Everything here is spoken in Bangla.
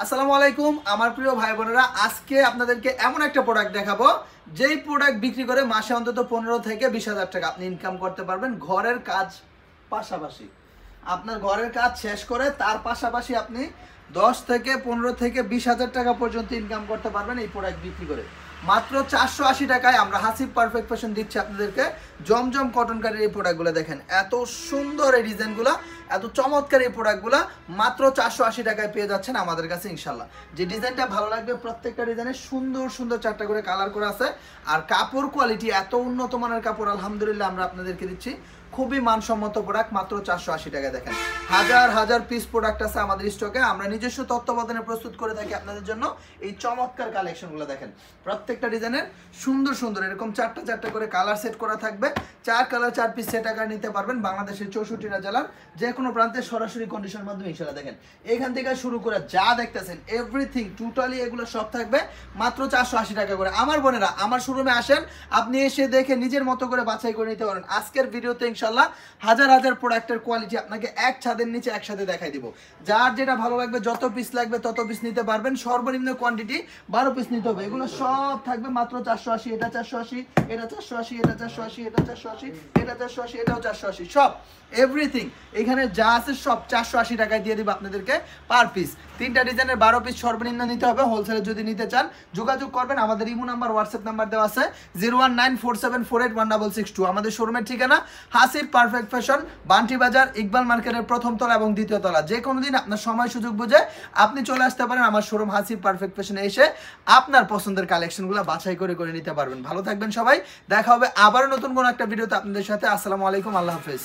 আসসালামু আলাইকুম আমার প্রিয় ভাই বোনেরা, আজকে আপনাদেরকে এমন একটা প্রোডাক্ট দেখাবো যেই প্রোডাক্ট বিক্রি করে মাসে অন্তত 15 থেকে 20,000 টাকা আপনি ইনকাম করতে পারবেন ঘরের কাজ পাশাপাশি। আপনার ঘরের কাজ শেষ করে তার পাশাপাশি আপনি 10 থেকে 15 থেকে 20,000 টাকা পর্যন্ত ইনকাম করতে পারবেন এই প্রোডাক্ট বিক্রি করে। মাত্র 480 টাকায় আমরা হাসিব পারফেক্ট ফ্যাশন দিচ্ছি আপনাদেরকে জমজম কটন কাটের এই প্রোডাক্টগুলো। দেখেন এত সুন্দর এই ডিজাইনগুলো, এত চমৎকার এই প্রোডাক্টগুলো মাত্র 480 টাকায় পেয়ে যাচ্ছেন আমাদের কাছে ইনশাল্লাহ। যে ডিজাইনটা ভালো লাগবে, প্রত্যেকটা ডিজাইনে সুন্দর সুন্দর 4টা করে কালার করা আছে। আর কাপড় কোয়ালিটি এত উন্নত মানের কাপড় আলহামদুলিল্লাহ আমরা আপনাদেরকে দিচ্ছি। খুবই মানসম্মত প্রোডাক্ট মাত্র 480 টাকায়। দেখেন হাজার হাজার পিস প্রোডাক্ট আছে আমাদের স্টকে। আমরা নিজস্ব তত্ত্বাবধানে প্রস্তুত করে থাকি আপনাদের জন্য এই চমৎকার কালেকশনগুলো। দেখেন প্রত্যেকটা ডিজাইনের সুন্দর সুন্দর এরকম 4টা করে কালার সেট করা থাকবে। 4 কালার 4 পিস সেট আকার নিতে পারবেন বাংলাদেশের 64টা জেলার যে কোনো প্রান্তে সরাসরি কন্ডিশনের মাধ্যমে ইনশাআল্লাহ। দেখেন এখান থেকে শুরু করে যা দেখতেছেন এভরিথিং টোটালি এগুলো সব থাকবে মাত্র 480 টাকা করে। আমার বোনেরা আমার শোরুমে আসেন, আপনি এসে দেখে নিজের মতো করে বাছাই করে নিতে পারেন। আজকের ভিডিওতে ইনশাআল্লাহ হাজার হাজার প্রোডাক্টের কোয়ালিটি আপনাকে এক ছাদের নিচে একসাথে দেখাই দিব। যার যেটা ভালো লাগবে, যত পিস লাগবে তত পিস নিতে পারবেন। সর্বনিম্ন কোয়ান্টিটি 12 পিস নিতে হবে। এগুলো সব থাকবে মাত্র 480। এটা 480, এটা 480, এটা 480, এটা 480, এটা 480, এটাও 480, সব এভরিথিং এখানে যা আছে সব 480 টাকায় দিয়ে দিব আপনাদেরকে পার পিস। 3টা ডিজাইনের 12 পিস সর্বনিম্ন নিতে হবে। হোলসেলে যদি নিতে চান যোগাযোগ করবেন, আমাদের ইমো নাম্বার হোয়াটসঅ্যাপ নাম্বার দেওয়া আছে 019474816662। আমাদের শোরুমের ঠিকানা হাসিব পারফেক্ট ফ্যাশন, বান্টি বাজার, ইকবাল মার্কেটের প্রথম তলা এবং দ্বিতীয় তলা। যে কোনো দিন আপনার সময় সুযোগ বুঝে আপনি চলে আসতে পারেন আমার শোরুম হাসিব পারফেক্ট ফ্যাশনে। এসে আপনার পছন্দের কালেকশনগুলো বাছাই করে করে নিতে পারবেন। ভালো থাকবেন সবাই, দেখা হবে আবারও নতুন কোনো একটা ভিডিওতে আপনাদের সাথে। আসসালামু আলাইকুম, আল্লাহ হাফেজ।